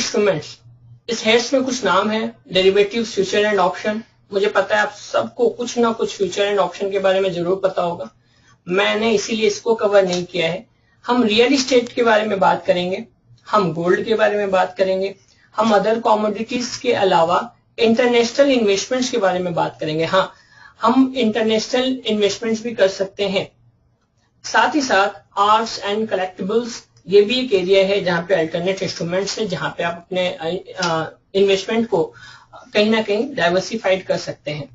Instruments, इस heads में कुछ नाम है, डेरिवेटिव, फ्यूचर एंड ऑप्शन। मुझे पता है आप सबको कुछ ना कुछ फ्यूचर एंड ऑप्शन के बारे में जरूर पता होगा, मैंने इसीलिए इसको कवर नहीं किया है। हम रियल इस्टेट के बारे में बात करेंगे, हम गोल्ड के बारे में बात करेंगे, हम अदर कॉमोडिटीज के अलावा इंटरनेशनल इन्वेस्टमेंट्स के बारे में बात करेंगे। हाँ, हम इंटरनेशनल इन्वेस्टमेंट्स भी कर सकते हैं। साथ ही साथ आर्ट्स एंड कलेक्टिबल्स, ये भी एक एरिया है जहां पे अल्टरनेट इंस्ट्रूमेंट्स है, जहां पे आप अपने इन्वेस्टमेंट को कहीं ना कहीं डाइवर्सिफाइड कर सकते हैं।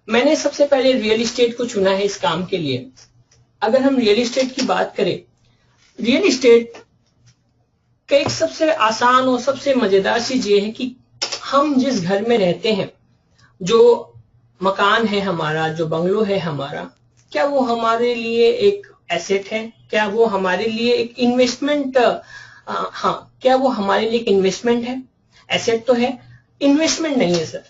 मैंने सबसे पहले रियल इस्टेट को चुना है इस काम के लिए। अगर हम रियल इस्टेट की बात करें, रियल इस्टेट का एक सबसे आसान और सबसे मजेदार चीज ये है कि हम जिस घर में रहते हैं, जो मकान है हमारा, जो बंगलो है हमारा, क्या वो हमारे लिए एक एसेट है? क्या वो हमारे लिए एक इन्वेस्टमेंट? हाँ, क्या वो हमारे लिए एक इन्वेस्टमेंट है? एसेट तो है, इन्वेस्टमेंट नहीं है सर।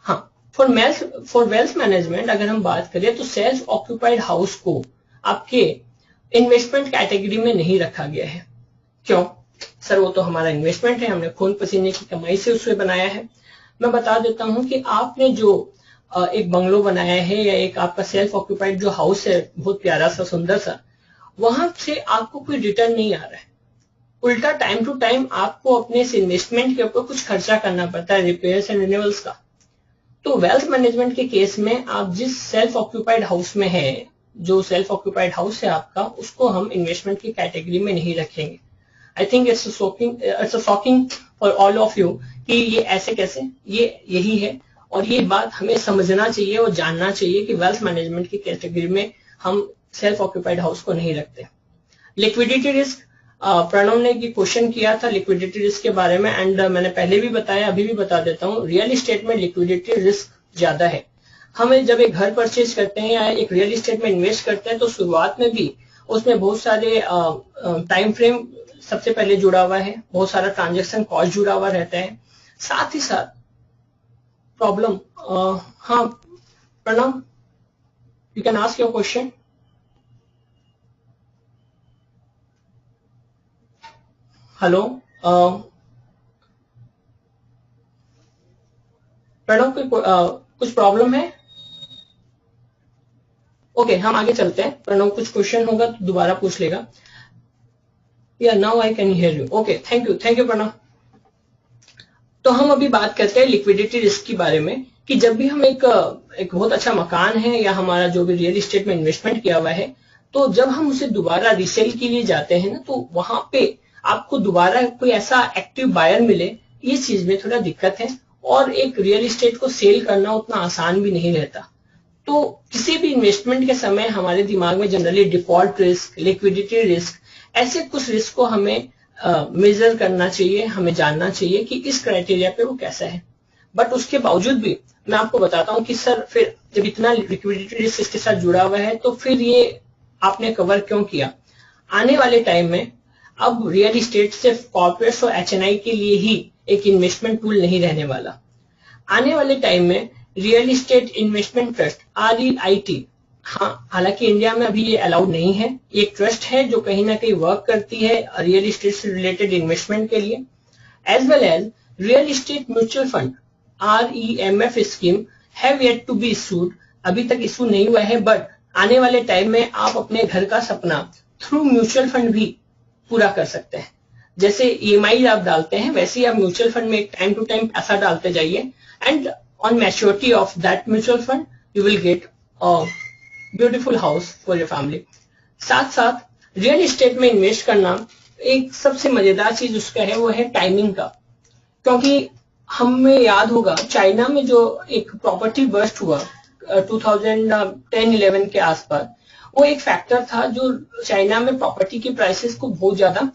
हाँ, फॉर वेल्थ मैनेजमेंट अगर हम बात करें तो सेल्फ ऑक्यूपाइड हाउस को आपके इन्वेस्टमेंट कैटेगरी में नहीं रखा गया है। क्यों सर? वो तो हमारा इन्वेस्टमेंट है, हमने खून पसीने की कमाई से उसे बनाया है। मैं बता देता हूं कि आपने जो एक बंगलो बनाया है या एक आपका सेल्फ ऑक्यूपाइड जो हाउस है, बहुत प्यारा सा सुंदर सा, वहां से आपको कोई रिटर्न नहीं आ रहा है। उल्टा टाइम टू टाइम आपको अपने इस इन्वेस्टमेंट के ऊपर कुछ खर्चा करना पड़ता है, रिपेयर्स एंड रिन्यूअल्स का। तो वेल्थ मैनेजमेंट के केस में आप जिस सेल्फ ऑक्यूपाइड हाउस में है, जो सेल्फ ऑक्यूपाइड हाउस है आपका, उसको हम इन्वेस्टमेंट की कैटेगरी में नहीं रखेंगे। I think it's shocking for all of you कि ये ऐसे कैसे, ये यही है। और ये बात हमें समझना चाहिए और जानना चाहिए कि वेल्थ मैनेजमेंट की कैटेगरी में हम सेल्फ ऑक्यूपाइड हाउस को नहीं रखते। लिक्विडिटी रिस्क, प्रणव ने क्वेश्चन किया था लिक्विडिटी रिस्क के बारे में, एंड मैंने पहले भी बताया, अभी भी बता देता हूँ, रियल इस्टेट में लिक्विडिटी रिस्क ज्यादा है। हमें जब एक घर परचेज करते हैं या एक रियल इस्टेट में इन्वेस्ट करते हैं तो शुरुआत में भी उसमें बहुत सारे टाइम फ्रेम सबसे पहले जुड़ा हुआ है, बहुत सारा ट्रांजेक्शन कॉस्ट जुड़ा हुआ रहता है। साथ ही साथ प्रॉब्लम, हाँ Pranav, you can ask your question. Hello Pranav, कुछ प्रॉब्लम है? ओके, हम आगे चलते हैं। प्रणव कुछ क्वेश्चन होगा तो दोबारा पूछ लेगा। Yeah now I can hear you. Okay, thank you Pranav. तो हम अभी बात करते हैं लिक्विडिटी रिस्क के बारे में कि जब भी हम एक बहुत अच्छा मकान है या हमारा जो भी रियल इस्टेट में इन्वेस्टमेंट किया हुआ है, तो जब हम उसे दोबारा रीसेल के लिए जाते हैं ना, तो वहां पे आपको दोबारा कोई ऐसा एक्टिव बायर मिले, ये चीज में थोड़ा दिक्कत है। और एक रियल इस्टेट को सेल करना उतना आसान भी नहीं रहता। तो किसी भी इन्वेस्टमेंट के समय हमारे दिमाग में generally default risk, liquidity risk, ऐसे कुछ रिस्क को हमें मेजर करना चाहिए, हमें जानना चाहिए कि इस क्राइटेरिया पे वो कैसा है। बट उसके बावजूद भी मैं आपको बताता हूं कि सर फिर जब इतना लिक्विडिटी रिस्क इसके साथ जुड़ा हुआ है तो फिर ये आपने कवर क्यों किया? आने वाले टाइम में अब रियल इस्टेट सिर्फ कॉर्पोरेट्स और एचएनआई के लिए ही एक इन्वेस्टमेंट टूल नहीं रहने वाला। आने वाले टाइम में real estate investment trust, REIT, हाँ, हालांकि इंडिया में अभी ये अलाउड नहीं है, एक ट्रस्ट है जो कहीं ना कहीं वर्क करती है रियल इस्टेट से रिलेटेड इन्वेस्टमेंट के लिए, as well as real estate mutual fund, REMF scheme have yet to be issued. अभी तक इशू नहीं हुआ है, बट आने वाले टाइम में आप अपने घर का सपना थ्रू म्यूचुअल फंड भी पूरा कर सकते हैं। जैसे EMI आप डालते हैं, वैसे ही आप म्यूचुअल फंड में टाइम टू टाइम पैसा डालते जाइए, and on maturity of that mutual fund you will get beautiful house for your family. साथ साथ रियल इस्टेट में इन्वेस्ट करना एक सबसे मजेदार चीज उसका है, वो है टाइमिंग का। क्योंकि हमें याद होगा चाइना में जो एक प्रॉपर्टी बर्स्ट हुआ 2010-11 के आसपास, वो एक फैक्टर था जो चाइना में प्रॉपर्टी की प्राइसेस को बहुत ज्यादा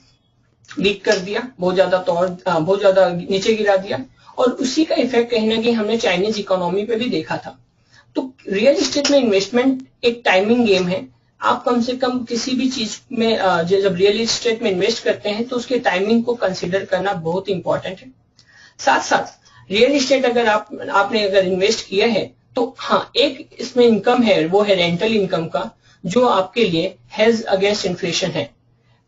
वीक कर दिया, बहुत ज्यादा नीचे गिरा दिया, और उसी का इफेक्ट कहीं ना कहीं हमने चाइनीज इकोनॉमी पे भी देखा था। तो रियल इस्टेट में इन्वेस्टमेंट एक टाइमिंग गेम है। आप कम से कम किसी भी चीज में जब रियल इस्टेट में इन्वेस्ट करते हैं तो उसके टाइमिंग को कंसिडर करना बहुत इंपॉर्टेंट है। साथ साथ रियल इस्टेट अगर आपने अगर इन्वेस्ट किया है तो हाँ, एक इसमें इनकम है, वो है रेंटल इनकम का, जो आपके लिए हेज अगेंस्ट इन्फ्लेशन है।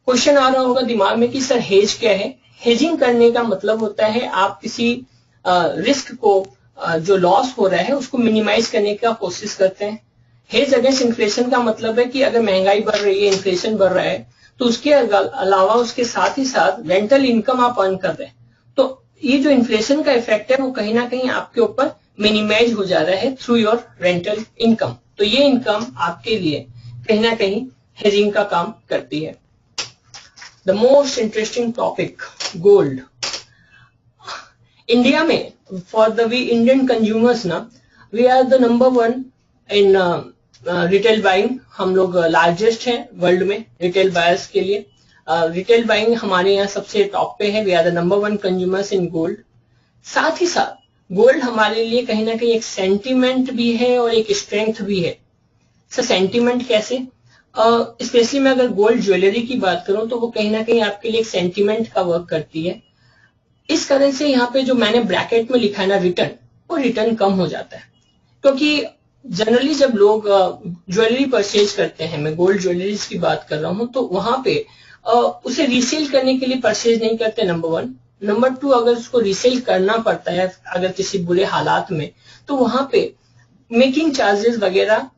क्वेश्चन आ रहा होगा दिमाग में कि सर हेज क्या है? हेजिंग करने का मतलब होता है आप किसी रिस्क को जो लॉस हो रहा है उसको मिनिमाइज करने का कोशिश करते हैं। हेज अगेंस्ट इन्फ्लेशन का मतलब है कि अगर महंगाई बढ़ रही है, इन्फ्लेशन बढ़ रहा है, तो उसके अलावा उसके साथ ही साथ रेंटल इनकम आप अर्न कर रहे हैं, तो ये जो इन्फ्लेशन का इफेक्ट है वो कहीं ना कहीं आपके ऊपर मिनिमाइज हो जा रहा है थ्रू योर रेंटल इनकम। तो ये इनकम आपके लिए कहीं ना कहीं हेजिंग का काम करती है। The most interesting topic, gold. India में for the we Indian consumers ना, we are the number 1 in retail buying. हम लोग लार्जेस्ट हैं वर्ल्ड में रिटेल बायर्स के लिए। रिटेल बाइंग हमारे यहाँ सबसे टॉप पे है। We are the number 1 consumers in gold. साथ ही साथ गोल्ड हमारे लिए कहीं ना कहीं एक सेंटीमेंट भी है और एक स्ट्रेंथ भी है। सर सेंटीमेंट कैसे? स्पेशली मैं अगर गोल्ड ज्वेलरी की बात करूं तो वो कहीं ना कहीं आपके लिए एक सेंटीमेंट का वर्क करती है। इस कारण से यहाँ पे जो मैंने ब्रैकेट में लिखा है ना रिटर्न, वो रिटर्न कम हो जाता है, क्योंकि जनरली जब लोग ज्वेलरी परचेज करते हैं, मैं गोल्ड ज्वेलरीज की बात कर रहा हूं, तो वहां पे उसे रीसेल करने के लिए परचेज नहीं करते, नंबर 1। नंबर 2, अगर उसको रीसेल करना पड़ता है अगर किसी बुरे हालात में, तो वहां पे मेकिंग चार्जेस वगैरह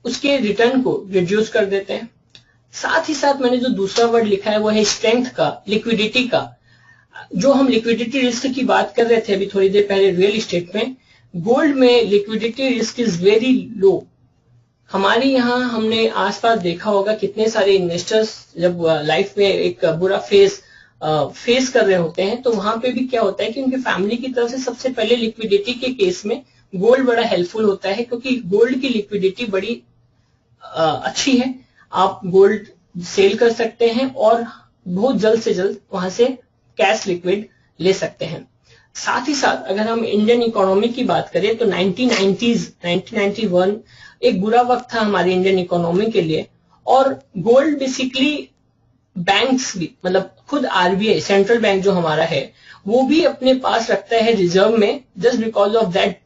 उसके रिटर्न को रिड्यूस कर देते हैं। साथ ही साथ मैंने जो दूसरा वर्ड लिखा है वो है स्ट्रेंथ का, लिक्विडिटी का। जो हम लिक्विडिटी रिस्क की बात कर रहे थे अभी थोड़ी देर पहले रियल एस्टेट में, गोल्ड में liquidity risk is very low. हमारे यहाँ हमने आसपास देखा होगा कितने सारे इन्वेस्टर्स जब लाइफ में एक बुरा फेस कर रहे होते हैं, तो वहां पे भी क्या होता है कि उनकी फैमिली की तरफ से सबसे पहले लिक्विडिटी के केस में गोल्ड बड़ा हेल्पफुल होता है, क्योंकि गोल्ड की लिक्विडिटी बड़ी अच्छी है। आप गोल्ड सेल कर सकते हैं और बहुत जल्द से जल्द वहां से कैश लिक्विड ले सकते हैं। साथ ही साथ अगर हम इंडियन इकोनॉमी की बात करें तो 1991 एक बुरा वक्त था हमारी इंडियन इकोनॉमी के लिए, और गोल्ड बेसिकली बैंक्स भी, मतलब खुद आरबीआई सेंट्रल बैंक जो हमारा है, वो भी अपने पास रखता है रिजर्व में, जस्ट बिकॉज ऑफ दैट,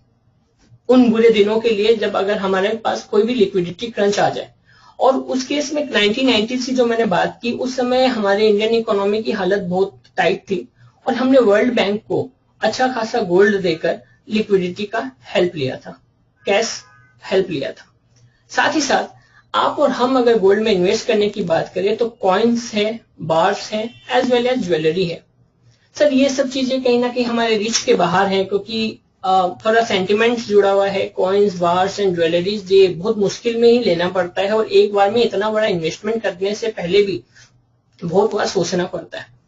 उन बुरे दिनों के लिए जब अगर हमारे पास कोई भी लिक्विडिटी क्रंच आ जाए। और उस केस में 1990 की जो मैंने बात की, उस समय हमारे इंडियन इकोनॉमी की हालत बहुत टाइट थी और हमने वर्ल्ड बैंक को अच्छा खासा गोल्ड देकर लिक्विडिटी का हेल्प लिया था, कैश हेल्प लिया था। साथ ही साथ आप और हम अगर गोल्ड में इन्वेस्ट करने की बात करें तो कॉइन्स है, बार्स है, एज वेल एज ज्वेलरी है। सर ये सब चीजें कहीं ना कहीं हमारे रीच के बाहर है, क्योंकि थोड़ा सेंटिमेंट जुड़ा हुआ है। कॉइन्स, बार्स एंड ज्वेलरीज ये बहुत मुश्किल में ही लेना पड़ता है, और एक बार में इतना बड़ा इन्वेस्टमेंट करने से पहले भी बहुत बार सोचना पड़ता है।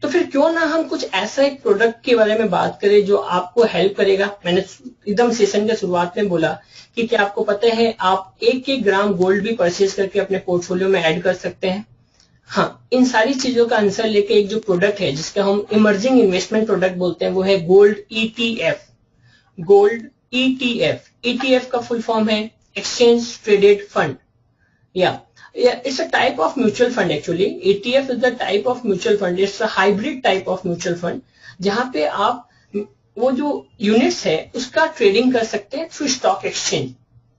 तो फिर क्यों ना हम कुछ ऐसा एक प्रोडक्ट के बारे में बात करें जो आपको हेल्प करेगा। मैंने एकदम सेशन के शुरुआत में बोला कि क्या आपको पता है आप 1-1 ग्राम गोल्ड भी परचेज करके अपने पोर्टफोलियो में ऐड कर सकते हैं। हाँ, इन सारी चीजों का आंसर लेके एक जो प्रोडक्ट है जिसका हम इमर्जिंग इन्वेस्टमेंट प्रोडक्ट बोलते हैं, वो है gold ETF. Gold ETF, ETF का फुल फॉर्म है एक्सचेंज ट्रेडेड फंड, या it's a type of mutual fund actually. ETF is the type of mutual fund. It's a hybrid type of mutual fund, जहां पे आप वो जो units है उसका ट्रेडिंग कर सकते हैं थ्रू स्टॉक एक्सचेंज।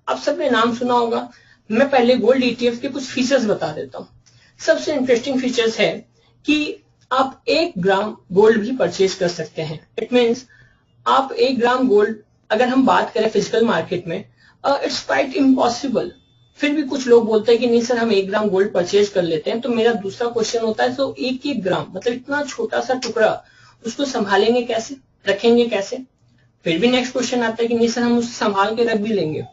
आप सबने नाम सुना होगा। मैं पहले गोल्ड ETF के कुछ फीचर्स बता देता हूँ। सबसे इंटरेस्टिंग फीचर्स है कि आप 1 ग्राम गोल्ड भी परचेज कर सकते हैं। इट मीन्स आप 1 ग्राम गोल्ड, अगर हम बात करें फिजिकल मार्केट में, इट्स क्वाइट इम्पॉसिबल। फिर भी कुछ लोग बोलते हैं कि नहीं सर हम 1 ग्राम गोल्ड परचेज कर लेते हैं। तो मेरा दूसरा क्वेश्चन होता है, तो 1-1 ग्राम मतलब इतना छोटा सा टुकड़ा, उसको संभालेंगे कैसे, रखेंगे कैसे? फिर भी नेक्स्ट क्वेश्चन आता है कि नहीं सर हम उसे संभाल के रख भी लेंगे।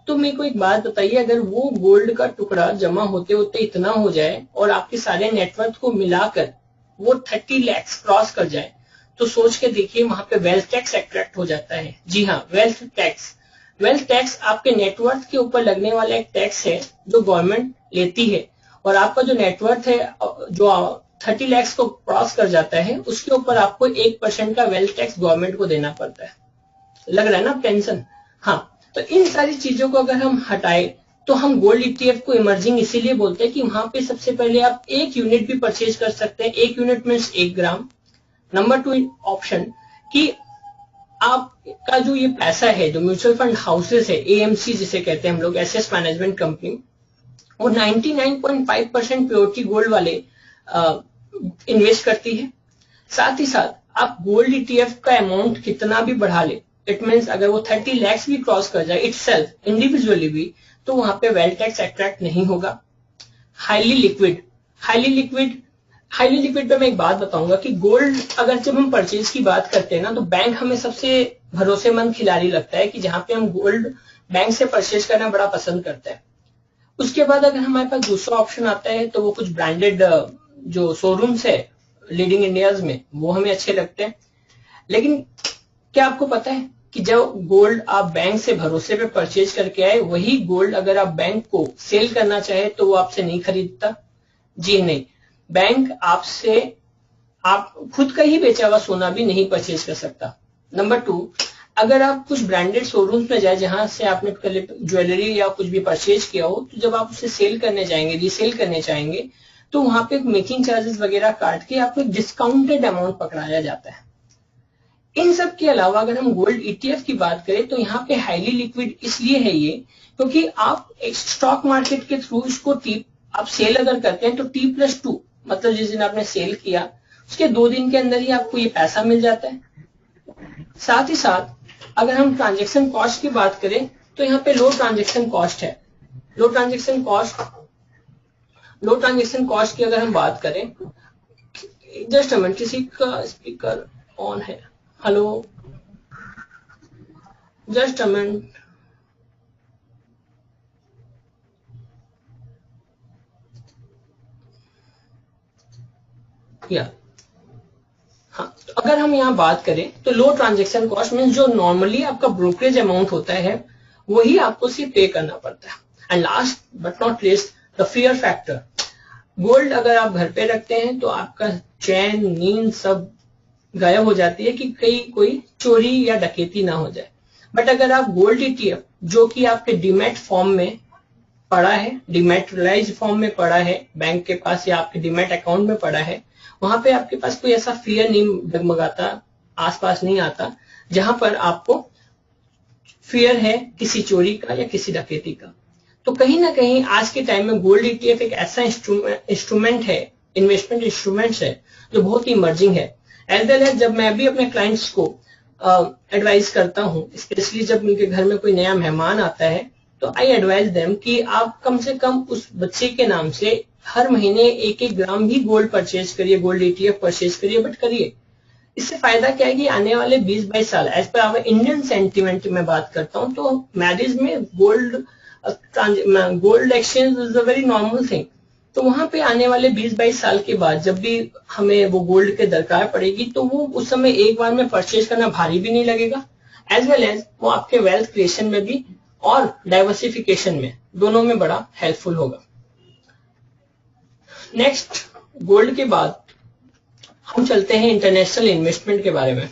तो मेरे को एक बात बताइए, अगर वो गोल्ड का टुकड़ा जमा होते होते इतना हो जाए और आपके सारे नेटवर्थ को मिलाकर वो 30 लाख क्रॉस कर जाए, तो सोच के देखिए वहां पे वेल्थ टैक्स एट्रैक्ट हो जाता है। जी हाँ, वेल्थ टैक्स। वेल्थ टैक्स आपके नेटवर्थ के ऊपर लगने वाला एक टैक्स है जो गवर्नमेंट लेती है, और आपका जो नेटवर्थ है जो 30 लाख को क्रॉस कर जाता है, उसके ऊपर आपको 1% का वेल्थ टैक्स गवर्नमेंट को देना पड़ता है। लग रहा है ना टेंशन? हाँ, तो इन सारी चीजों को अगर हम हटाए तो हम गोल्ड ETF को इमर्जिंग इसीलिए बोलते हैं कि वहां पे सबसे पहले आप 1 यूनिट भी परचेज कर सकते हैं। 1 यूनिट मीन्स 1 ग्राम। नंबर 2 ऑप्शन कि आपका जो ये पैसा है, जो म्यूचुअल फंड हाउसेस है, AMC जिसे कहते हैं हम लोग, एसेट मैनेजमेंट कंपनी, वो 99.5% प्योरिटी गोल्ड वाले इन्वेस्ट करती है। साथ ही साथ आप गोल्ड ईटीएफ का अमाउंट कितना भी बढ़ा ले, इट मीन्स अगर वो 30 लाख भी क्रॉस कर जाए इटसेल्फ इंडिविजुअली भी, तो वहां पे वेल्थ टैक्स अट्रैक्ट नहीं होगा। हाईली लिक्विड, हाईली लिक्विड पे मैं एक बात बताऊंगा कि गोल्ड अगर जब हम परचेज की बात करते हैं ना, तो बैंक हमें सबसे भरोसेमंद खिलाड़ी लगता है कि जहां पे हम गोल्ड बैंक से परचेज करना बड़ा पसंद करते हैं। उसके बाद अगर हमारे पास दूसरा ऑप्शन आता है तो वो कुछ ब्रांडेड जो शोरूम्स है लीडिंग इंडियाज में, वो हमें अच्छे लगते हैं। लेकिन क्या आपको पता है कि जब गोल्ड आप बैंक से भरोसे पे परचेज करके आए, वही गोल्ड अगर आप बैंक को सेल करना चाहे तो वो आपसे नहीं खरीदता? जी नहीं, बैंक आपसे आप खुद का ही बेचा हुआ सोना भी नहीं परचेज कर सकता। नंबर 2, अगर आप कुछ ब्रांडेड शोरूम्स में जाए जहां से आपने ज्वेलरी या कुछ भी परचेज किया हो, तो जब आप उसे सेल करने जाएंगे, रीसेल करने चाहेंगे, तो वहां पे मेकिंग चार्जेस वगैरह काट के आपको डिस्काउंटेड अमाउंट पकड़ाया जाता है। इन सब के अलावा अगर हम गोल्ड ईटीएफ की बात करें तो यहाँ पे हाईली लिक्विड इसलिए है ये, क्योंकि आप एक स्टॉक मार्केट के थ्रू इसको आप सेल अगर करते हैं तो T+2 मतलब जिस दिन आपने सेल किया उसके 2 दिन के अंदर ही आपको ये पैसा मिल जाता है। साथ ही साथ अगर हम ट्रांजेक्शन कॉस्ट की बात करें तो यहाँ पे लो ट्रांजेक्शन कॉस्ट है। लो ट्रांजेक्शन कॉस्ट की अगर हम बात करें, जस्ट अ मिनट, किसी का स्पीकर ऑन है? Hello, just a minute. या हाँ, तो अगर हम यहाँ बात करें तो लो ट्रांजेक्शन कॉस्ट मीन्स जो नॉर्मली आपका ब्रोकरेज अमाउंट होता है वही आपको सिर्फ पे करना पड़ता है। And last but not least, the fear factor. Gold अगर आप घर पे रखते हैं तो आपका चैन नींद सब गायब हो जाती है कि कहीं कोई चोरी या डकैती ना हो जाए। बट अगर आप गोल्ड ईटीएफ जो कि आपके डीमैट फॉर्म में पड़ा है, डिमैटेरियलाइज फॉर्म में पड़ा है बैंक के पास या आपके डीमैट अकाउंट में पड़ा है, वहां पे आपके पास कोई ऐसा फियर नहीं डगमगाता, आसपास नहीं आता जहां पर आपको फियर है किसी चोरी का या किसी डकैती का। तो कहीं ना कहीं आज के टाइम में गोल्ड ईटीएफ एक ऐसा इंस्ट्रूमेंट है, इन्वेस्टमेंट इंस्ट्रूमेंट्स है जो बहुत ही इमर्जिंग है। एज वेल एज जब मैं भी अपने क्लाइंट्स को एडवाइस करता हूँ, स्पेशली जब उनके घर में कोई नया मेहमान आता है, तो आई एडवाइज देम कि आप कम से कम उस बच्चे के नाम से हर महीने 1-1 ग्राम भी गोल्ड परचेज करिए, गोल्ड ईटीएफ परचेज करिए, बट करिए। इससे फायदा क्या है कि आने वाले 20-22 साल, as per hour Indian sentiment में बात करता हूँ, तो मैरिज में gold exchange is a very normal thing. तो वहां पे आने वाले 20-22 साल के बाद जब भी हमें वो गोल्ड के दरकार पड़ेगी, तो वो उस समय एक बार में परचेज करना भारी भी नहीं लगेगा, एज वेल एज वो आपके वेल्थ क्रिएशन में भी और डाइवर्सिफिकेशन में, दोनों में बड़ा हेल्पफुल होगा। नेक्स्ट, गोल्ड के बाद हम चलते हैं इंटरनेशनल इन्वेस्टमेंट के बारे में।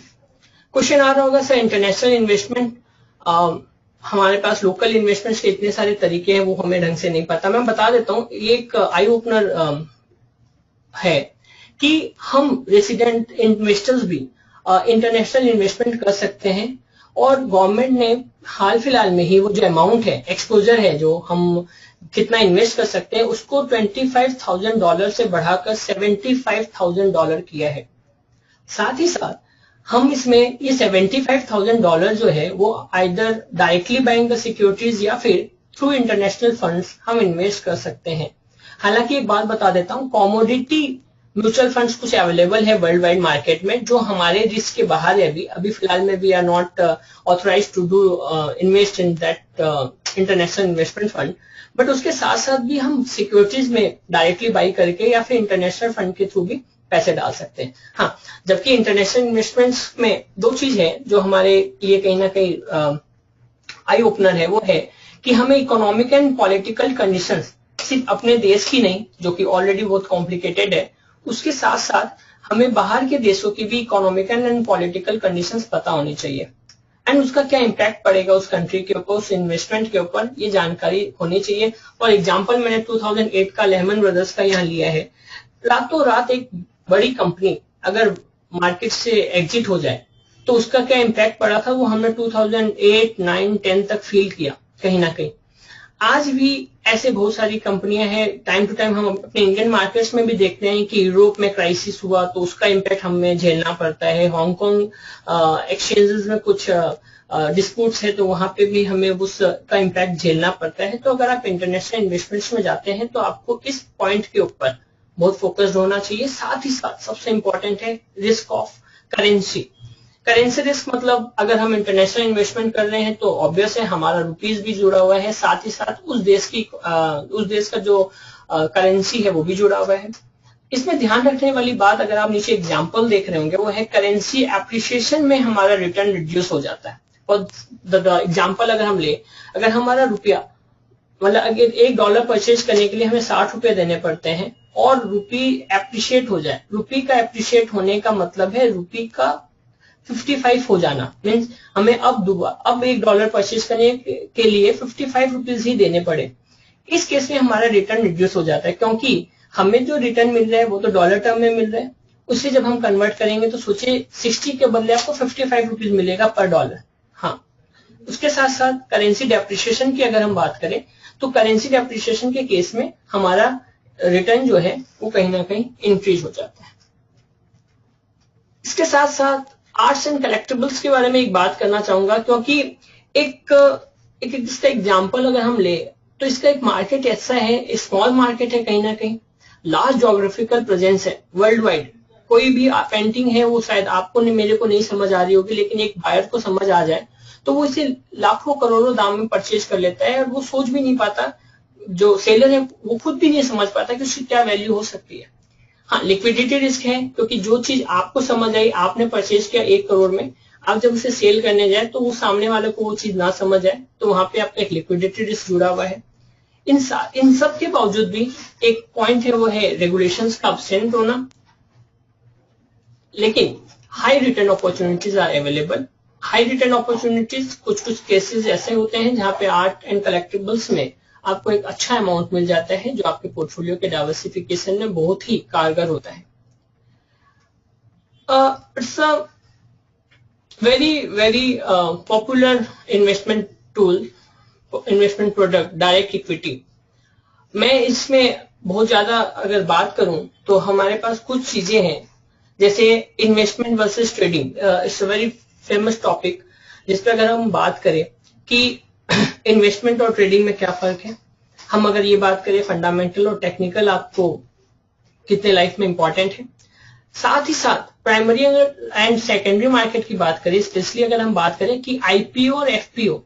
क्वेश्चन आ रहा होगा, सर इंटरनेशनल इन्वेस्टमेंट, हमारे पास लोकल इन्वेस्टमेंट्स के इतने सारे तरीके हैं, वो हमें ढंग से नहीं पता। मैं बता देता हूँ, ये एक आई ओपनर है कि हम रेसिडेंट इन्वेस्टर्स भी इंटरनेशनल इन्वेस्टमेंट कर सकते हैं। और गवर्नमेंट ने हाल फिलहाल में ही वो जो अमाउंट है, एक्सपोजर है, जो हम कितना इन्वेस्ट कर सकते हैं, उसको $25,000 से बढ़ाकर $75,000 किया है। साथ ही साथ हम इसमें ये $75,000 जो है वो either directly buying the securities या फिर थ्रू इंटरनेशनल फंड्स हम इन्वेस्ट कर सकते हैं। हालांकि एक बात बता देता हूँ, कॉमोडिटी म्यूचुअल फंड्स कुछ अवेलेबल है वर्ल्ड वाइड मार्केट में जो हमारे रिस्क के बाहर है। अभी फिलहाल में we are not authorised to do invest in that international investment fund, but उसके साथ साथ भी हम सिक्योरिटीज में डायरेक्टली बाई करके या फिर इंटरनेशनल फंड के थ्रू भी पैसे डाल सकते हैं। हाँ, जबकि इंटरनेशनल इन्वेस्टमेंट्स में 2 चीज है जो हमारे लिए कहीं ना कहीं आई ओपनर है, वो है कि हमें इकोनॉमिक एंड पॉलिटिकल कंडीशंस सिर्फ अपने देश की नहीं, जो कि ऑलरेडी बहुत कॉम्प्लिकेटेड है, उसके साथ साथ हमें बाहर के देशों की भी इकोनॉमिक एंड पॉलिटिकल कंडीशंस पता होनी चाहिए एंड उसका क्या इम्पैक्ट पड़ेगा उस कंट्री के ऊपर, उस इन्वेस्टमेंट के ऊपर, ये जानकारी होनी चाहिए। और एग्जांपल मैंने 2008 का लेहमन ब्रदर्स का यहाँ लिया है। रातों रात एक बड़ी कंपनी अगर मार्केट से एग्जिट हो जाए तो उसका क्या इम्पैक्ट पड़ा था, वो हमने 2008, 9, 10 तक फील किया कहीं ना कहीं। आज भी ऐसे बहुत सारी कंपनियां हैं, टाइम टू टाइम हम अपने इंडियन मार्केट्स में भी देखते हैं कि यूरोप में क्राइसिस हुआ तो उसका इम्पैक्ट हमें झेलना पड़ता है, हांगकांग एक्सचेंजेस में कुछ डिस्प्यूट्स है तो वहां पे भी हमें उसका इम्पैक्ट झेलना पड़ता है। तो अगर आप इंटरनेशनल इन्वेस्टमेंट्स में जाते हैं तो आपको इस पॉइंट के ऊपर बहुत फोकस्ड होना चाहिए। साथ ही साथ सबसे इंपॉर्टेंट है risk of currency. Currency risk मतलब अगर हम इंटरनेशनल इन्वेस्टमेंट कर रहे हैं तो ऑब्वियस है हमारा रुपीज भी जुड़ा हुआ है, साथ ही साथ उस देश का जो करेंसी है वो भी जुड़ा हुआ है। इसमें ध्यान रखने वाली बात, अगर आप नीचे एग्जांपल देख रहे होंगे, वो है करेंसी एप्रिसिएशन में हमारा रिटर्न रिड्यूस हो जाता है। और एग्जांपल अगर हम ले, अगर हमारा रुपया मतलब अगर $1 परचेज करने के लिए हमें 60 रुपए देने पड़ते हैं और रुपी एप्रिशिएट हो जाए, रुपी का एप्रिशिएट होने का मतलब है रुपी का 55 हो जाना, मीन्स हमें अब $1 परचेज करने के लिए 55 रुपीज ही देने पड़े। इस केस में हमारा रिटर्न रिड्यूस हो जाता है, क्योंकि हमें जो रिटर्न मिल रहा है वो तो डॉलर टर्म में मिल रहा है, उससे जब हम कन्वर्ट करेंगे तो सोचिए 60 के बदले आपको 55 रुपीज मिलेगा पर डॉलर। हाँ, उसके साथ साथ करेंसी डेप्रिसिएशन की अगर हम बात करें तो करेंसी डेप्रिसिएशन के केस में हमारा रिटर्न जो है वो कहीं ना कहीं इंक्रीज हो जाता है। इसके साथ साथ आर्ट्स एंड कलेक्टिबल्स के बारे में एक बात करना चाहूंगा, क्योंकि एक इसका एग्जांपल अगर हम ले तो इसका एक मार्केट ऐसा है, स्मॉल मार्केट है, कहीं ना कहीं लार्ज ज्योग्राफिकल प्रेजेंस है वर्ल्ड वाइड। कोई भी पेंटिंग है वो शायद आपको मेरे को नहीं समझ आ रही होगी, लेकिन एक बायर को समझ आ जाए तो वो इसे लाखों करोड़ों दाम में परचेज कर लेता है और वो सोच भी नहीं पाता, जो सेलर है वो खुद भी नहीं समझ पाता कि उसकी क्या वैल्यू हो सकती है। हाँ, लिक्विडिटी रिस्क है, क्योंकि जो चीज आपको समझ आई, आपने परचेज किया 1 करोड़ में, आप जब उसे सेल करने जाए तो वो सामने वाले को वो चीज ना समझ आए, तो वहां पे आपका एक लिक्विडिटी रिस्क जुड़ा हुआ है। इन सब के बावजूद भी एक पॉइंट है, वो है रेगुलेशंस का अब्सेंट होना। लेकिन high return opportunities are available. High return opportunities कुछ केसेस ऐसे होते हैं जहां पे आर्ट एंड कलेक्टिबल्स में आपको एक अच्छा अमाउंट मिल जाता है, जो आपके पोर्टफोलियो के डाइवर्सिफिकेशन में बहुत ही कारगर होता है। It's a very popular investment tool, investment product, direct equity. मैं इसमें बहुत ज्यादा अगर बात करूं तो हमारे पास कुछ चीजें हैं, जैसे investment versus trading. It's a very famous topic, जिसपे अगर हम बात करें कि इन्वेस्टमेंट और ट्रेडिंग में क्या फर्क है, हम अगर ये बात करें फंडामेंटल और टेक्निकल आपको कितने लाइफ में इंपॉर्टेंट है, साथ ही साथ प्राइमरी एंड सेकेंडरी मार्केट की बात करें, स्पेशली अगर हम बात करें कि आईपीओ और एफपीओ